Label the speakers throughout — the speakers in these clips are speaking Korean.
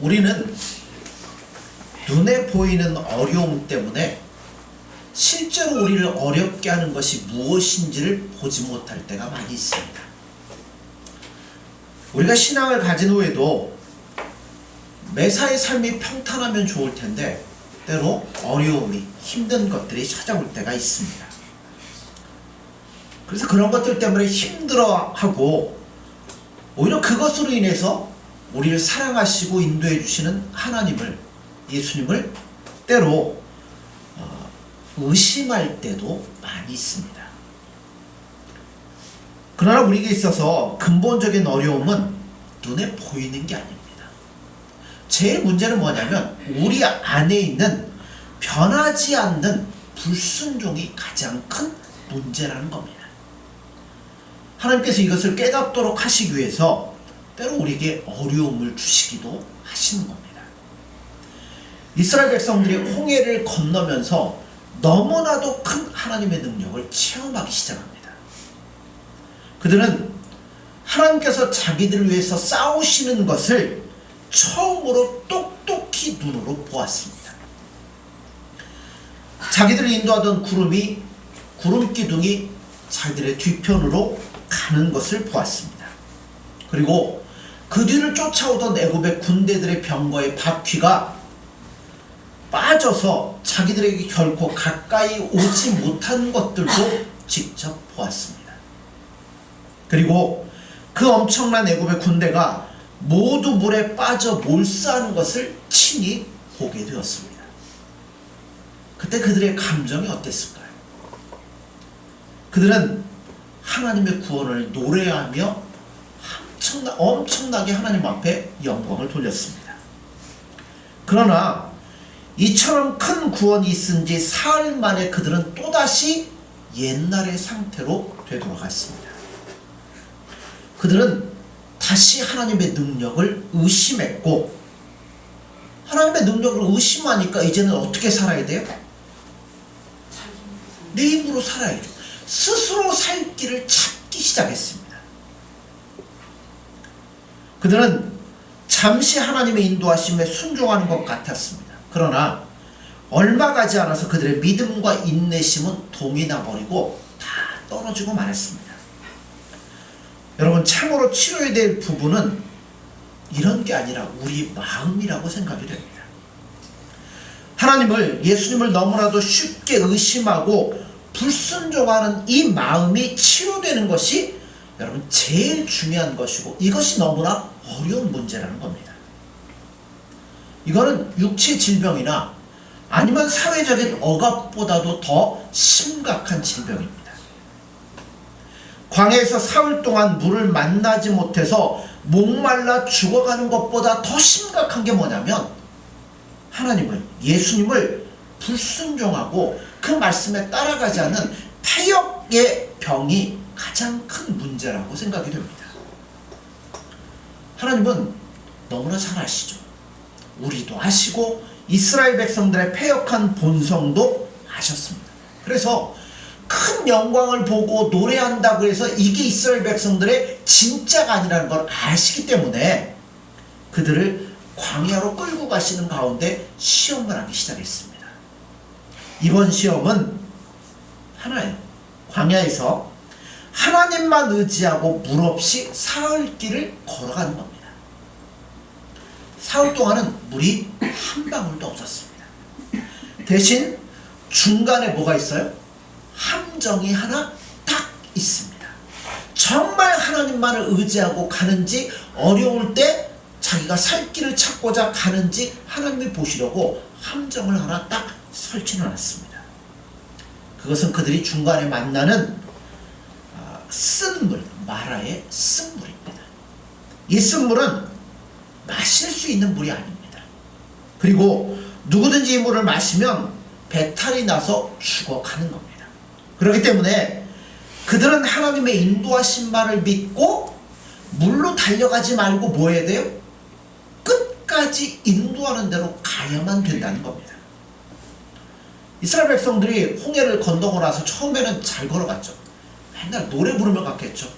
Speaker 1: 우리는 눈에 보이는 어려움 때문에 실제로 우리를 어렵게 하는 것이 무엇인지를 보지 못할 때가 많이 있습니다. 우리가 신앙을 가진 후에도 매사의 삶이 평탄하면 좋을 텐데 때로 어려움이, 힘든 것들이 찾아올 때가 있습니다. 그래서 그런 것들 때문에 힘들어하고 오히려 그것으로 인해서 우리를 사랑하시고 인도해 주시는 하나님을, 예수님을 때로 의심할 때도 많이 있습니다. 그러나 우리에게 있어서 근본적인 어려움은 눈에 보이는 게 아닙니다. 제일 문제는 뭐냐면 우리 안에 있는 변하지 않는 불순종이 가장 큰 문제라는 겁니다. 하나님께서 이것을 깨닫도록 하시기 위해서 때로 우리에게 어려움을 주시기도 하시는 겁니다. 이스라엘 백성들이 홍해를 건너면서 너무나도 큰 하나님의 능력을 체험하기 시작합니다. 그들은 하나님께서 자기들을 위해서 싸우시는 것을 처음으로 똑똑히 눈으로 보았습니다. 자기들을 인도하던 구름 기둥이 자기들의 뒤편으로 가는 것을 보았습니다. 그리고 그 뒤를 쫓아오던 애굽의 군대들의 병거의 바퀴가 빠져서 자기들에게 결코 가까이 오지 못한 것들도 직접 보았습니다. 그리고 그 엄청난 애굽의 군대가 모두 물에 빠져 몰수하는 것을 친히 보게 되었습니다. 그때 그들의 감정이 어땠을까요? 그들은 하나님의 구원을 노래하며 엄청나게 하나님 앞에 영광을 돌렸습니다. 그러나 이처럼 큰 구원이 있은 지 사흘 만에 그들은 또다시 옛날의 상태로 되돌아갔습니다. 그들은 다시 하나님의 능력을 의심했고, 하나님의 능력을 의심하니까 이제는 어떻게 살아야 돼요? 내 힘으로 살아야죠. 스스로 살 길을 찾기 시작했습니다. 그들은 잠시 하나님의 인도하심에 순종하는 것 같았습니다. 그러나 얼마 가지 않아서 그들의 믿음과 인내심은 동이 나버리고 다 떨어지고 말았습니다. 여러분, 참으로 치료해야 될 부분은 이런 게 아니라 우리 마음이라고 생각이 됩니다. 하나님을, 예수님을 너무나도 쉽게 의심하고 불순종하는 이 마음이 치료되는 것이 여러분 제일 중요한 것이고, 이것이 너무나 어려운 문제라는 겁니다. 이거는 육체 질병이나 아니면 사회적인 억압보다도 더 심각한 질병입니다. 광야에서 사흘 동안 물을 만나지 못해서 목말라 죽어가는 것보다 더 심각한 게 뭐냐면 하나님을, 예수님을 불순종하고 그 말씀에 따라가지 않는 패역의 병이 가장 큰 문제라고 생각이 됩니다. 하나님은 너무나 잘 아시죠. 우리도 아시고 이스라엘 백성들의 패역한 본성도 아셨습니다. 그래서 큰 영광을 보고 노래한다고 해서 이게 이스라엘 백성들의 진짜가 아니라는 걸 아시기 때문에 그들을 광야로 끌고 가시는 가운데 시험을 하기 시작했습니다. 이번 시험은 하나예요. 광야에서 하나님만 의지하고 물 없이 사흘 길을 걸어가는 겁니다. 사흘 동안은 물이 한 방울도 없었습니다. 대신 중간에 뭐가 있어요? 함정이 하나 딱 있습니다. 정말 하나님만을 의지하고 가는지, 어려울 때 자기가 살 길을 찾고자 가는지 하나님이 보시려고 함정을 하나 딱 설치해 놨습니다. 그것은 그들이 중간에 만나는 쓴물, 마라의 쓴물입니다. 이 쓴물은 마실 수 있는 물이 아닙니다. 그리고 누구든지 이 물을 마시면 배탈이 나서 죽어가는 겁니다. 그렇기 때문에 그들은 하나님의 인도하신 말을 믿고 물로 달려가지 말고 뭐 해야 돼요? 끝까지 인도하는 대로 가야만 된다는 겁니다. 이스라엘 백성들이 홍해를 건너고 나서 처음에는 잘 걸어갔죠. 맨날 노래 부르며 갔겠죠.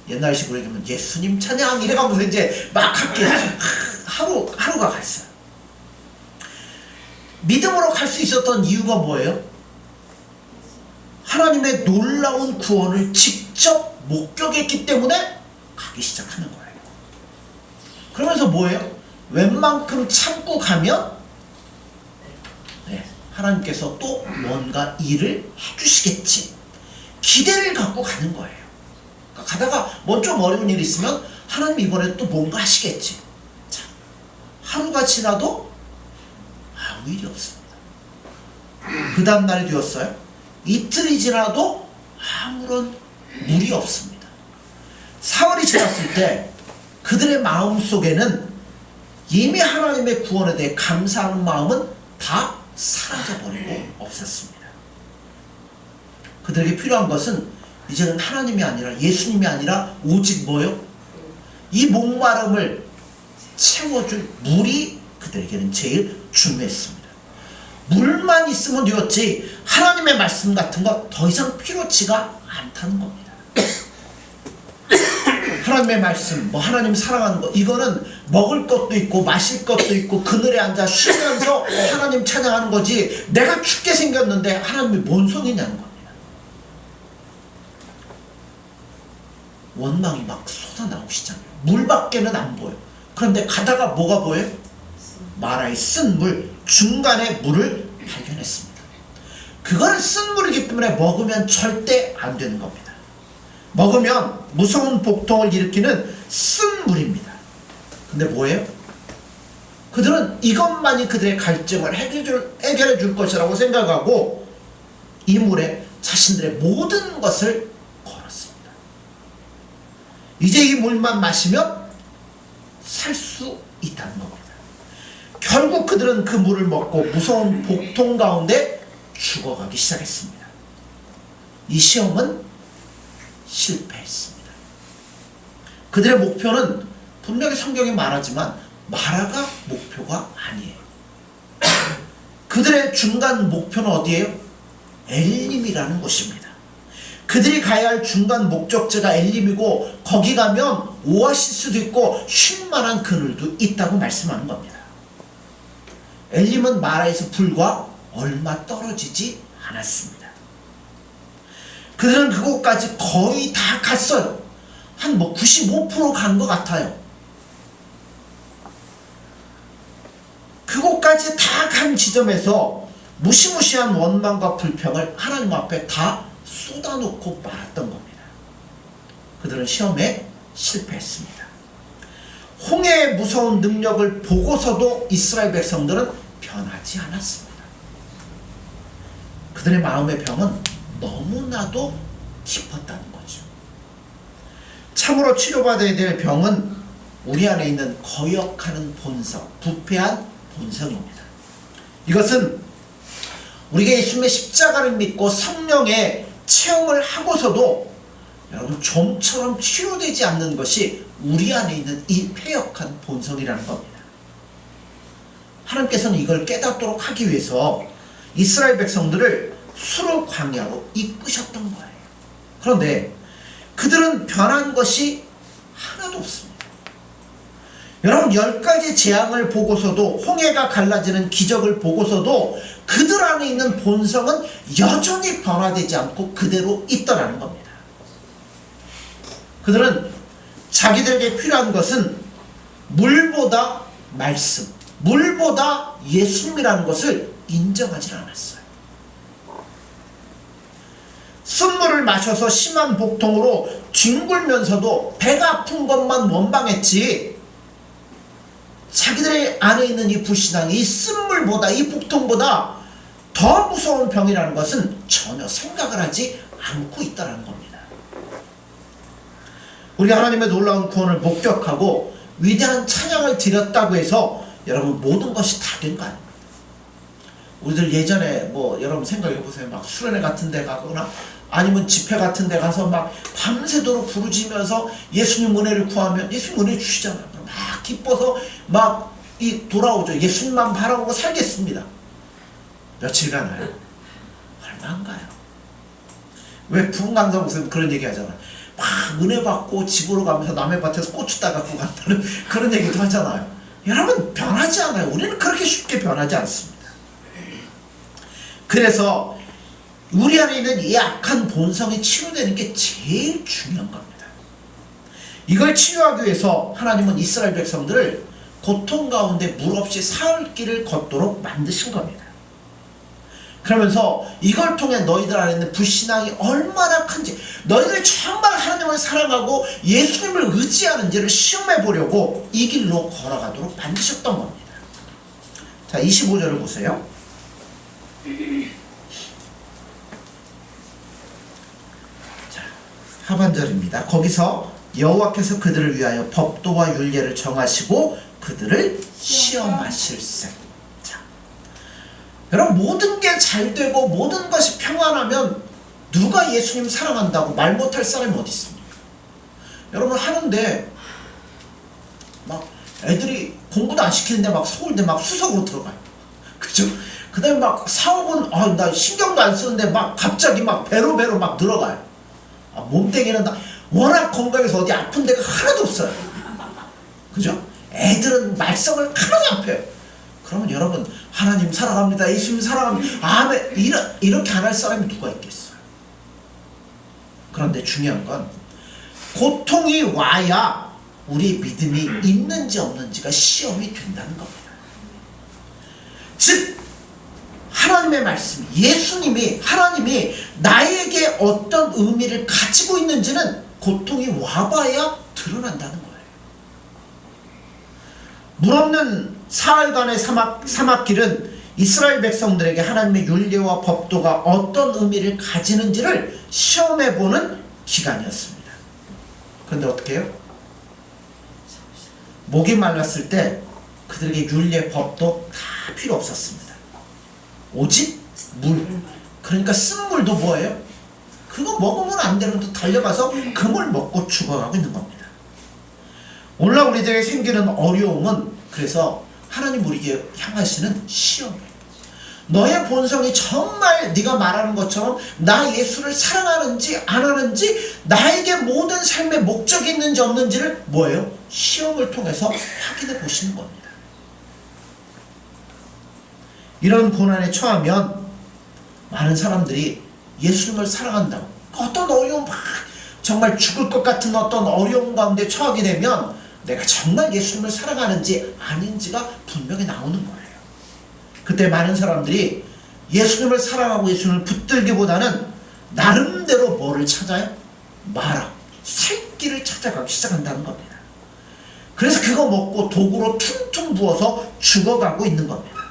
Speaker 1: 옛날식으로 얘기하면 예수님 찬양 이래가면서 이제 막 갔겠죠. 하루가 갔어요. 믿음으로 갈 수 있었던 이유가 뭐예요? 하나님의 놀라운 구원을 직접 목격했기 때문에 가기 시작하는 거예요. 그러면서 뭐예요? 웬만큼 참고 가면 하나님께서 또 뭔가 일을 해주시겠지, 기대를 갖고 가는 거예요. 그러니까 가다가 뭐 좀 어려운 일이 있으면 하나님 이번에 또 뭔가 하시겠지. 자, 하루가 지나도 아무 일이 없습니다. 그 다음 날이 되었어요. 이틀이 지나도 아무런 물이 없습니다. 사흘이 지났을 때 그들의 마음 속에는 이미 하나님의 구원에 대해 감사하는 마음은 다 사라져버리고 없었습니다. 그들에게 필요한 것은 이제는 하나님이 아니라, 예수님이 아니라 오직 뭐요? 이 목마름을 채워줄 물이 그들에게는 제일 중요했습니다. 물만 있으면 되었지 하나님의 말씀 같은 거 더 이상 필요치가 않다는 겁니다. 하나님의 말씀, 뭐 하나님 사랑하는 거, 이거는 먹을 것도 있고 마실 것도 있고 그늘에 앉아 쉬면서 하나님 찬양하는 거지, 내가 죽게 생겼는데 하나님이 뭔 소리냐는 겁니다. 원망이 막 쏟아나오기 시작해요. 물밖에는 안 보여. 그런데 가다가 뭐가 보여요? 마라의 쓴 물, 중간에 물을 발견했습니다. 그거는 쓴 물이기 때문에 먹으면 절대 안 되는 겁니다. 먹으면 무서운 복통을 일으키는 쓴 물입니다. 근데 뭐예요? 그들은 이것만이 그들의 갈증을 해결해 줄 것이라고 생각하고 이 물에 자신들의 모든 것을 걸었습니다. 이제 이 물만 마시면 살 수 있다는 겁니다. 결국 그들은 그 물을 먹고 무서운 복통 가운데 죽어가기 시작했습니다. 이 시험은 실패했습니다. 그들의 목표는 분명히 성경에 말하지만 마라가 목표가 아니에요. 그들의 중간 목표는 어디예요? 엘림이라는 곳입니다. 그들이 가야 할 중간 목적지가 엘림이고 거기 가면 오아시스도 있고 쉴만한 그늘도 있다고 말씀하는 겁니다. 엘림은 마라에서 불과 얼마 떨어지지 않았습니다. 그들은 그곳까지 거의 다 갔어요. 한 95% 간 것 같아요. 그곳까지 다 간 지점에서 무시무시한 원망과 불평을 하나님 앞에 다 쏟아놓고 말았던 겁니다. 그들은 시험에 실패했습니다. 홍해의 무서운 능력을 보고서도 이스라엘 백성들은 변하지 않았습니다. 그들의 마음의 병은 너무나도 깊었다는 거죠. 참으로 치료받아야 될 병은 우리 안에 있는 거역하는 본성, 부패한 본성입니다. 이것은 우리가 예수님의 십자가를 믿고 성령의 체험을 하고서도 여러분 좀처럼 치료되지 않는 것이 우리 안에 있는 이 패역한 본성이라는 겁니다. 하나님께서는 이걸 깨닫도록 하기 위해서 이스라엘 백성들을 수르 광야로 이끄셨던 거예요. 그런데 그들은 변한 것이 하나도 없습니다. 여러분 10가지 재앙을 보고서도, 홍해가 갈라지는 기적을 보고서도 그들 안에 있는 본성은 여전히 변화되지 않고 그대로 있더라는 겁니다. 그들은 자기들에게 필요한 것은 물보다 말씀, 물보다 예수님이라는 것을 인정하지 않았어요. 쓴물을 마셔서 심한 복통으로 뒹굴면서도 배가 아픈 것만 원망했지, 자기들의 안에 있는 이 불신앙이 이 쓴물보다, 이 복통보다 더 무서운 병이라는 것은 전혀 생각을 하지 않고 있다는 겁니다. 우리 하나님의 놀라운 구원을 목격하고 위대한 찬양을 드렸다고 해서 여러분 모든 것이 다 된 거 아닙니다. 우리들 예전에 뭐 여러분 생각해 보세요. 막 수련회 같은 데 가거나 아니면 집회 같은 데 가서 막 밤새도록 부르짖으면서 예수님 은혜를 구하면 예수님 은혜 주시잖아요. 막 기뻐서 막 돌아오죠. 예수님만 바라보고 살겠습니다. 며칠 가나요? 얼마 안 가요. 왜 부흥 강사 목사님 그런 얘기 하잖아요. 막 은혜 받고 집으로 가면서 남의 밭에서 고추 따갖고 간다는 그런 얘기도 하잖아요. 여러분 변하지 않아요. 우리는 그렇게 쉽게 변하지 않습니다. 그래서 우리 안에 있는 이 악한 본성이 치유되는 게 제일 중요한 겁니다. 이걸 치유하기 위해서 하나님은 이스라엘 백성들을 고통 가운데 물 없이 사흘 길을 걷도록 만드신 겁니다. 그러면서 이걸 통해 너희들 안에 있는 불신앙이 얼마나 큰지, 너희들이 정말 하나님을 사랑하고 예수님을 의지하는지를 시험해 보려고 이 길로 걸어가도록 만드셨던 겁니다. 자, 25절을 보세요. 자, 하반절입니다. 거기서 여호와께서 그들을 위하여 법도와 율례를 정하시고 그들을 시험하실세. 자, 여러분 모든 게 잘 되고 모든 것이 평안하면 누가 예수님 사랑한다고 말 못할 사람이 어디 있습니까? 여러분 하는데 막 애들이 공부도 안 시키는데 막 서울대 막 수석으로 들어가요. 그죠? 그 다음에 막 사업은 나 신경도 안 쓰는데 막 갑자기 막 배로 막 늘어가요. 몸뚱이는 워낙 건강해서 어디 아픈 데가 하나도 없어요. 그죠? 애들은 말썽을 하나도 안 펴요. 그러면 여러분 하나님 사랑합니다, 예수님 사랑합니다, 아멘, 이렇게 안 할 사람이 누가 있겠어요? 그런데 중요한 건 고통이 와야 우리 믿음이 있는지 없는지가 시험이 된다는 겁니다. 즉 하나님의 말씀, 하나님이 나에게 어떤 의미를 가지고 있는지는 고통이 와봐야 드러난다는 거예요. 물 없는 사흘간의 사막길은 이스라엘 백성들에게 하나님의 율례와 법도가 어떤 의미를 가지는지를 시험해보는 기간이었습니다. 그런데 어떻게 해요? 목이 말랐을 때 그들에게 율례, 법도 다 필요 없었습니다. 오직 물. 그러니까 쓴 물도 뭐예요? 그거 먹으면 안 되는데 달려가서 그 물 먹고 죽어가고 있는 겁니다. 오늘날 우리들에게 생기는 어려움은 그래서 하나님 우리에게 향하시는 시험이에요. 너의 본성이 정말 네가 말하는 것처럼 나 예수를 사랑하는지 안 하는지, 나에게 모든 삶의 목적이 있는지 없는지를 뭐예요? 시험을 통해서 확인해 보시는 겁니다. 이런 고난에 처하면 많은 사람들이 예수님을 사랑한다고 어떤 어려움, 정말 죽을 것 같은 어떤 어려움 가운데 처하게 되면 내가 정말 예수님을 사랑하는지 아닌지가 분명히 나오는 거예요. 그때 많은 사람들이 예수님을 사랑하고 예수님을 붙들기보다는 나름대로 뭐를 찾아요? 살 길을 찾아가기 시작한다는 겁니다. 그래서 그거 먹고 도구로 퉁퉁 부어서 죽어가고 있는 겁니다.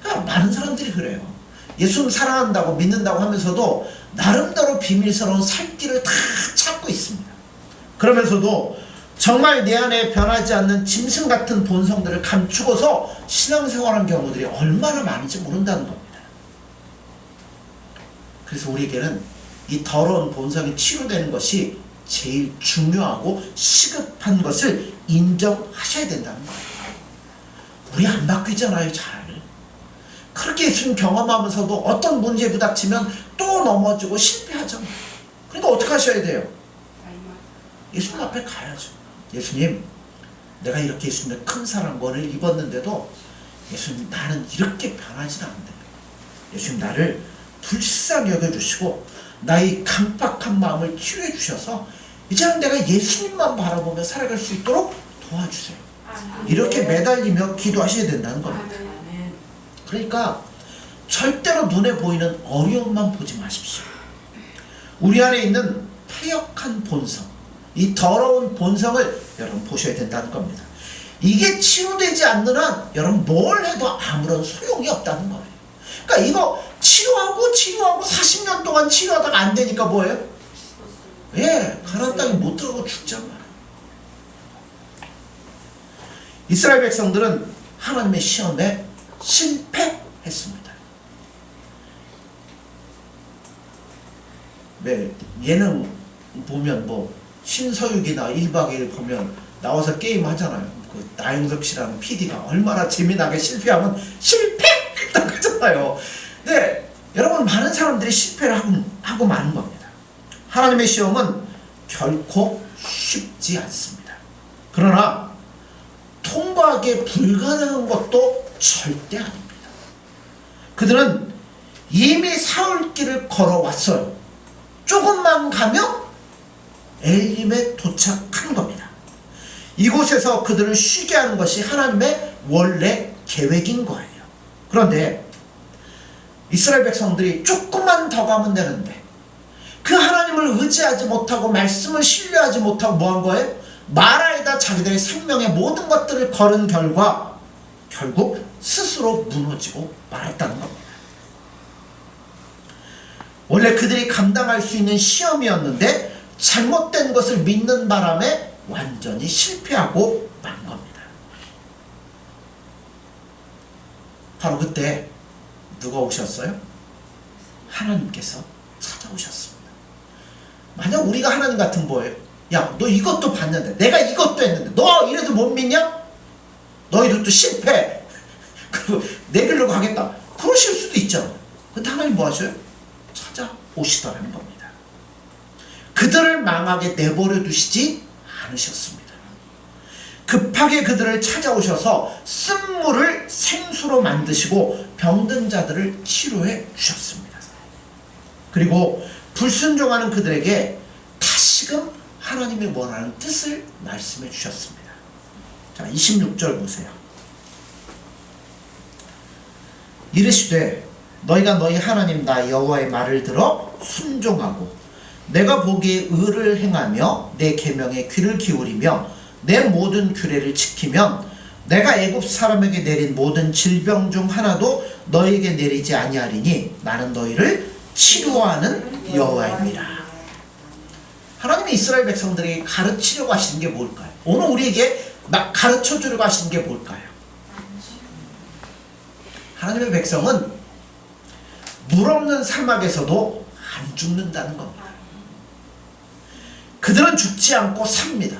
Speaker 1: 그러니까 많은 사람들이 그래요. 예수님 사랑한다고 믿는다고 하면서도 나름대로 비밀스러운 살 길을 다 찾고 있습니다. 그러면서도 정말 내 안에 변하지 않는 짐승 같은 본성들을 감추고서 신앙생활한 경우들이 얼마나 많은지 모른다는 겁니다. 그래서 우리에게는 이 더러운 본성이 치유되는 것이 제일 중요하고 시급한 것을 인정하셔야 된다는 거예요. 우리 안 바뀌잖아요, 잘. 그렇게 예수님 경험하면서도 어떤 문제에 부닥치면 또 넘어지고 실패하잖아요. 그러니까 어떻게 하셔야 돼요? 예수님 앞에 가야죠. 예수님, 내가 이렇게 예수님의 큰 사랑권을 입었는데도 예수님 나는 이렇게 변하진 않는데 예수님 나를 불쌍히 여겨주시고 나의 강박한 마음을 치유해 주셔서 이제는 내가 예수님만 바라보며 살아갈 수 있도록 도와주세요. 이렇게 매달리며 기도하셔야 된다는 겁니다. 그러니까 절대로 눈에 보이는 어려움만 보지 마십시오. 우리 안에 있는 패역한 본성, 이 더러운 본성을 여러분 보셔야 된다는 겁니다. 이게 치유되지 않는 한 여러분 뭘 해도 아무런 소용이 없다는 거예요. 그러니까 이거 치료하고 40년 동안 치료하다가 안 되니까 뭐예요? 가나안 땅에 못 들어가고 죽잖아. 이스라엘 백성들은 하나님의 시험에 실패했습니다. 예능 보면 신서유기나 1박 2일 보면 나와서 게임 하잖아요. 그 나영석 씨라는 PD가 얼마나 재미나게 실패하면 실패했다고 하잖아요. 근데 여러분 많은 사람들이 실패를 하고 마는 겁니다. 하나님의 시험은 결코 쉽지 않습니다. 그러나 통과하기 하나님에게 불가능한 것도 절대 아닙니다. 그들은 이미 사울 길을 걸어왔어요. 조금만 가면 엘림에 도착한 겁니다. 이곳에서 그들을 쉬게 하는 것이 하나님의 원래 계획인 거예요. 그런데 이스라엘 백성들이 조금만 더 가면 되는데 그 하나님을 의지하지 못하고 말씀을 신뢰하지 못하고 뭐 한 거예요? 마라에다 자기들의 생명의 모든 것들을 걸은 결과 결국 스스로 무너지고 말았다는 겁니다. 원래 그들이 감당할 수 있는 시험이었는데 잘못된 것을 믿는 바람에 완전히 실패하고 만 겁니다. 바로 그때 누가 오셨어요? 하나님께서 찾아오셨습니다. 만약 우리가 하나님 같은 거예요. 야, 너 이것도 봤는데 내가 이것도 했는데 너 이래도 못 믿냐? 너희도 또 실패. 그리고 내 길로 가겠다. 그러실 수도 있잖아. 근데 하나님 뭐 하셔요? 찾아오시더라는 겁니다. 그들을 망하게 내버려 두시지 않으셨습니다. 급하게 그들을 찾아오셔서 쓴물을 생수로 만드시고 병든 자들을 치료해 주셨습니다. 그리고 불순종하는 그들에게 다시금 하나님이 원하는 뜻을 말씀해 주셨습니다. 자, 26절 보세요. 이르시되 너희가 너희 하나님 나 여호와의 말을 들어 순종하고 내가 보기에 의를 행하며 내 계명에 귀를 기울이며 내 모든 규례를 지키면 내가 애굽 사람에게 내린 모든 질병 중 하나도 너희에게 내리지 아니하리니 나는 너희를 치료하는 여호와입니다. 하나님이 이스라엘 백성들에게 가르치려고 하시는 게 뭘까요? 오늘 우리에게 가르쳐 주려고 하시는 게 뭘까요? 하나님의 백성은 물 없는 사막에서도 안 죽는다는 겁니다. 그들은 죽지 않고 삽니다.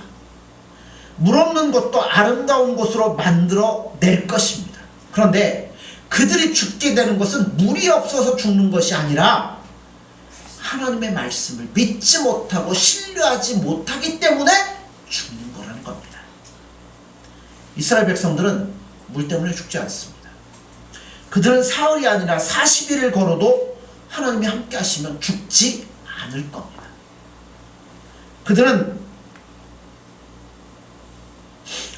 Speaker 1: 물 없는 곳도 아름다운 곳으로 만들어 낼 것입니다. 그런데 그들이 죽게 되는 것은 물이 없어서 죽는 것이 아니라 하나님의 말씀을 믿지 못하고 신뢰하지 못하기 때문에 죽는 거라는 겁니다. 이스라엘 백성들은 물 때문에 죽지 않습니다. 그들은 사흘이 아니라 40일을 걸어도 하나님이 함께 하시면 죽지 않을 겁니다. 그들은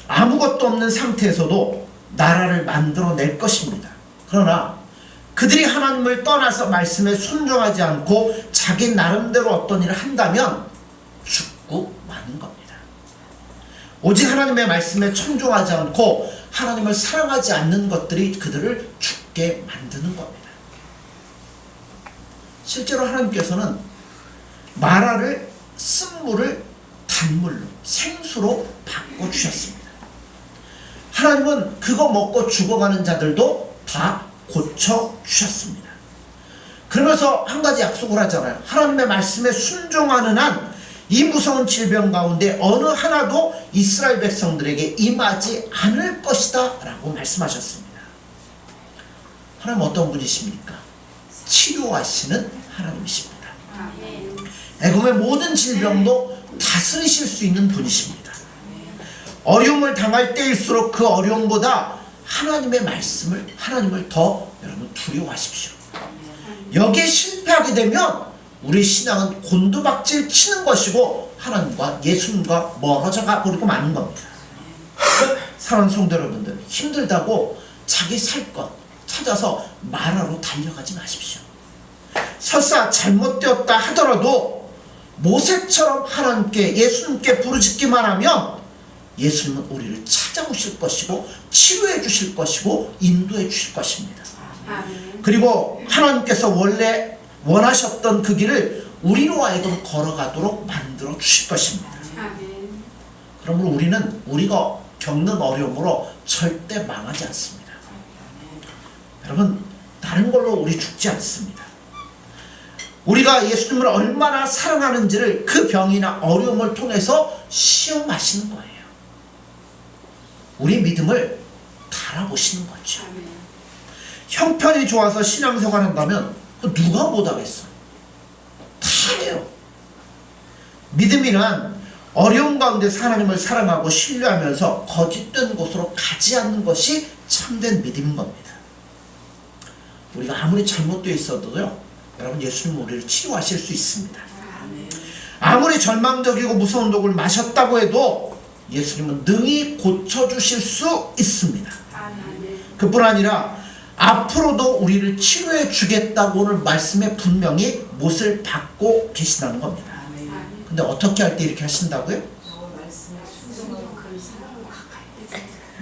Speaker 1: 아무것도 없는 상태에서도 나라를 만들어낼 것입니다. 그러나 그들이 하나님을 떠나서 말씀에 순종하지 않고 자기 나름대로 어떤 일을 한다면 죽고 마는 겁니다. 오직 하나님의 말씀에 청종하지 않고 하나님을 사랑하지 않는 것들이 그들을 죽게 만드는 겁니다. 실제로 하나님께서는 마라를 쓴물을 단물로 생수로 바꿔주셨습니다. 하나님은 그거 먹고 죽어가는 자들도 다 고쳐주셨습니다. 그러면서 한 가지 약속을 하잖아요. 하나님의 말씀에 순종하는 한 이 무서운 질병 가운데 어느 하나도 이스라엘 백성들에게 임하지 않을 것이다 라고 말씀하셨습니다. 하나님 어떤 분이십니까? 치료하시는 하나님이십니다. 애굽의 모든 질병도 다스리실 수 있는 분이십니다. 어려움을 당할 때일수록 그 어려움보다 하나님의 말씀을, 하나님을 더 여러분 두려워하십시오. 여기에 실패하게 되면 우리 신앙은 곤두박질 치는 것이고 하나님과 예수님과 멀어져 가버리고 마는 겁니다. 사랑하는 성도 여러분들, 힘들다고 자기 살 것 찾아서 마라로 달려가지 마십시오. 설사 잘못되었다 하더라도 모세처럼 하나님께 예수님께 부르짖기만 하면 예수님은 우리를 찾아오실 것이고 치료해 주실 것이고 인도해 주실 것입니다. 그리고 하나님께서 원래 원하셨던 그 길을 우리로 하여금 걸어가도록 만들어 주실 것입니다. 그러므로 우리는 우리가 겪는 어려움으로 절대 망하지 않습니다. 여러분, 다른 걸로 우리 죽지 않습니다. 우리가 예수님을 얼마나 사랑하는지를 그 병이나 어려움을 통해서 시험하시는 거예요. 우리 믿음을 달아보시는 거죠. 형편이 좋아서 신앙생활 한다면 누가 못하겠어? 다 해요. 믿음이란 어려운 가운데서 하나님을 사랑하고 신뢰하면서 거짓된 곳으로 가지 않는 것이 참된 믿음인 겁니다. 우리가 아무리 잘못되어 있어도요, 여러분, 예수님은 우리를 치료하실 수 있습니다. 아무리 절망적이고 무서운 독을 마셨다고 해도 예수님은 능히 고쳐주실 수 있습니다. 그뿐 아니라 앞으로도 우리를 치료해 주겠다고 오늘 말씀에 분명히 못을 받고 계시다는 겁니다. 근데 어떻게 할 때 이렇게 하신다고요?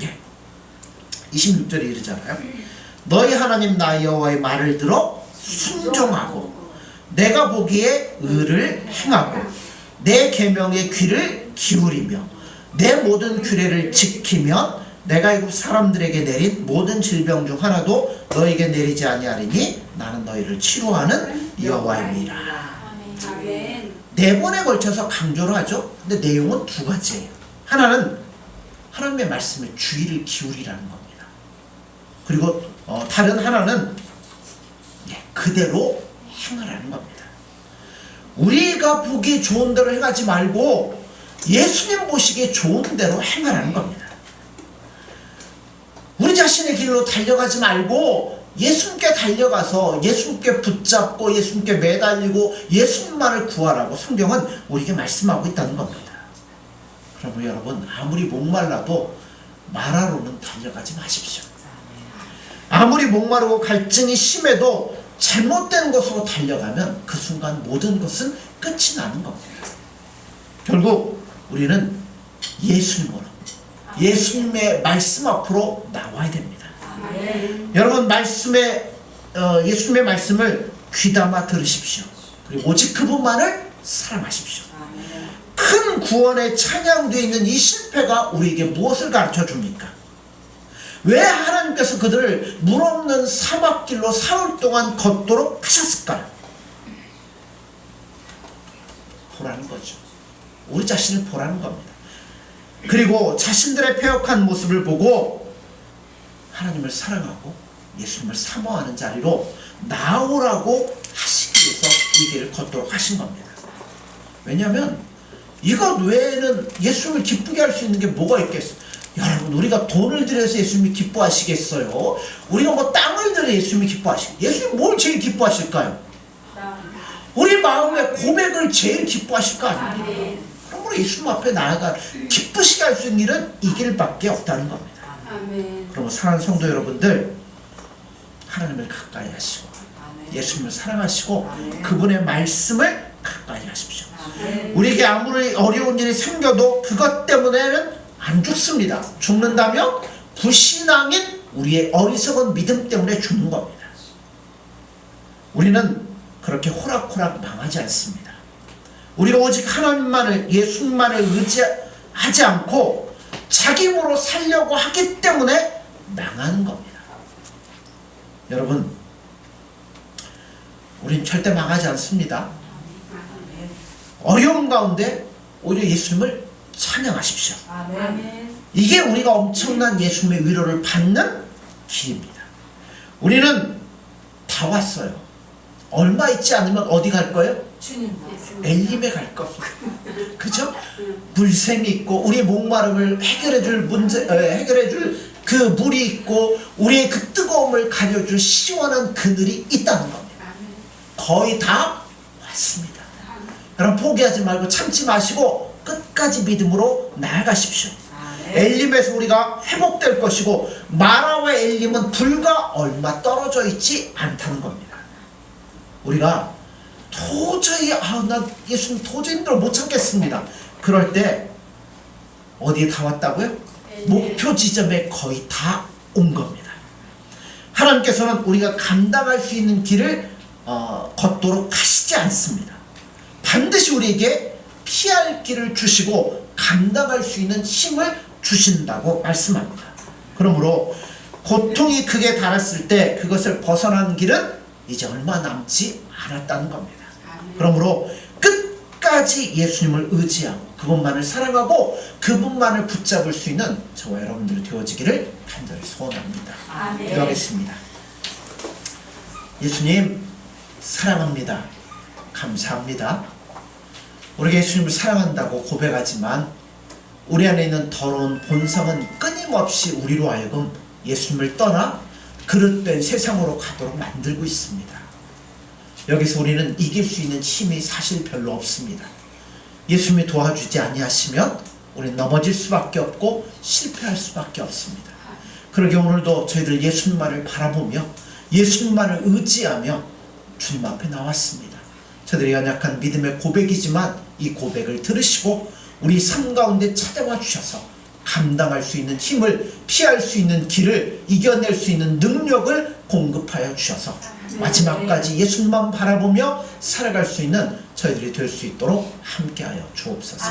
Speaker 1: 예. 26절에 이르잖아요. 너희 하나님 나 여호와의 말을 들어 순종하고 내가 보기에 의를 행하고 내 계명의 귀를 기울이며 내 모든 규례를 지키면 내가 애굽 사람들에게 내린 모든 질병 중 하나도 너에게 내리지 아니하리니 나는 너희를 치료하는 여호와이니라. 네 번에 걸쳐서 강조를 하죠. 근데 내용은 두 가지예요. 하나는 하나님의 말씀에 주의를 기울이라는 겁니다. 그리고 다른 하나는 그대로 행하라는 겁니다. 우리가 보기 좋은 대로 행하지 말고 예수님 보시기에 좋은 대로 행하라는 겁니다. 우리 자신의 길로 달려가지 말고 예수님께 달려가서 예수님께 붙잡고 예수님께 매달리고 예수님만을 구하라고 성경은 우리에게 말씀하고 있다는 겁니다. 그러면 여러분, 아무리 목말라도 마라로는 달려가지 마십시오. 아무리 목마르고 갈증이 심해도 잘못된 것으로 달려가면 그 순간 모든 것은 끝이 나는 겁니다. 결국 우리는 예수님으로, 예수님의 말씀 앞으로 나와야 됩니다. 여러분, 예수님의 말씀을 귀담아 들으십시오. 그리고 오직 그분만을 사랑하십시오. 큰 구원의 찬양되어 있는 이 실패가 우리에게 무엇을 가르쳐 줍니까? 왜 하나님께서 그들을 물 없는 사막길로 사흘 동안 걷도록 하셨을까요? 보라는 거죠. 우리 자신을 보라는 겁니다. 그리고 자신들의 패역한 모습을 보고 하나님을 사랑하고 예수님을 사모하는 자리로 나오라고 하시기 위해서 이 길을 걷도록 하신 겁니다. 왜냐하면 이것 외에는 예수님을 기쁘게 할 수 있는 게 뭐가 있겠어요? 여러분, 우리가 돈을 들여서 예수님이 기뻐하시겠어요? 우리가 뭐 땅을 들여 예수님이 기뻐하시겠어요? 예수님 뭘 제일 기뻐하실까요? 우리 마음의 고백을 제일 기뻐하실 거 아닙니까? 그러므로 예수님 앞에 나아가 기쁘시게 할 수 있는 일은 이 길밖에 없다는 겁니다. 그러면 사랑하는 성도 여러분들, 하나님을 가까이 하시고 예수님을 사랑하시고 그분의 말씀을 가까이 하십시오. 우리에게 아무리 어려운 일이 생겨도 그것 때문에는 안 죽습니다. 죽는다면 불신앙인 우리의 어리석은 믿음 때문에 죽는 겁니다. 우리는 그렇게 호락호락 망하지 않습니다. 우리가 오직 하나님만을, 예수님만을 의지하지 않고 자기 힘으로 살려고 하기 때문에 망하는 겁니다. 여러분, 우린 절대 망하지 않습니다. 어려운 가운데 오히려 예수님을 찬양하십시오. 이게 우리가 엄청난 예수님의 위로를 받는 길입니다. 우리는 다 왔어요. 얼마 있지 않으면 어디 갈 거예요? 엘림에 갈 겁니다. 그죠? 물샘이 있고 우리의 목마름을 해결해줄 그 물이 있고 우리의 그 뜨거움을 가려줄 시원한 그늘이 있다는 겁니다. 거의 다 왔습니다. 그럼 포기하지 말고 참지 마시고 끝까지 믿음으로 나아가십시오. 엘림에서 우리가 회복될 것이고 마라와 엘림은 불과 얼마 떨어져 있지 않다는 겁니다. 우리가 도저히 나 예수님 도저히 힘들어 못 참겠습니다. 그럴 때 어디에 다 왔다고요? 목표 지점에 거의 다 온 겁니다. 하나님께서는 우리가 감당할 수 있는 길을 걷도록 하시지 않습니다. 반드시 우리에게 피할 길을 주시고 감당할 수 있는 힘을 주신다고 말씀합니다. 그러므로 고통이 극에 달했을 때 그것을 벗어나는 길은 이제 얼마 남지 않았다는 겁니다. 그러므로 끝까지 예수님을 의지하고 그분만을 사랑하고 그분만을 붙잡을 수 있는 저와 여러분들이 되어지기를 간절히 소원합니다. 기도하겠습니다. 예수님 사랑합니다. 감사합니다. 우리가 예수님을 사랑한다고 고백하지만 우리 안에 있는 더러운 본성은 끊임없이 우리로 하여금 예수님을 떠나 그릇된 세상으로 가도록 만들고 있습니다. 여기서 우리는 이길 수 있는 힘이 사실 별로 없습니다. 예수님이 도와주지 아니하시면 우리는 넘어질 수밖에 없고 실패할 수밖에 없습니다. 그러게 오늘도 저희들 예수님만을 바라보며 예수님만을 의지하며 주님 앞에 나왔습니다. 저들의 연약한 믿음의 고백이지만 이 고백을 들으시고 우리 삶 가운데 찾아와 주셔서 감당할 수 있는 힘을, 피할 수 있는 길을, 이겨낼 수 있는 능력을 공급하여 주셔서 마지막까지 예수님만 바라보며 살아갈 수 있는 저희들이 될 수 있도록 함께하여 주옵소서.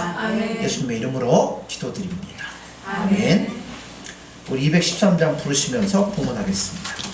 Speaker 1: 예수님의 이름으로 기도드립니다. 아멘. 우리 213장 부르시면서 봉헌하겠습니다.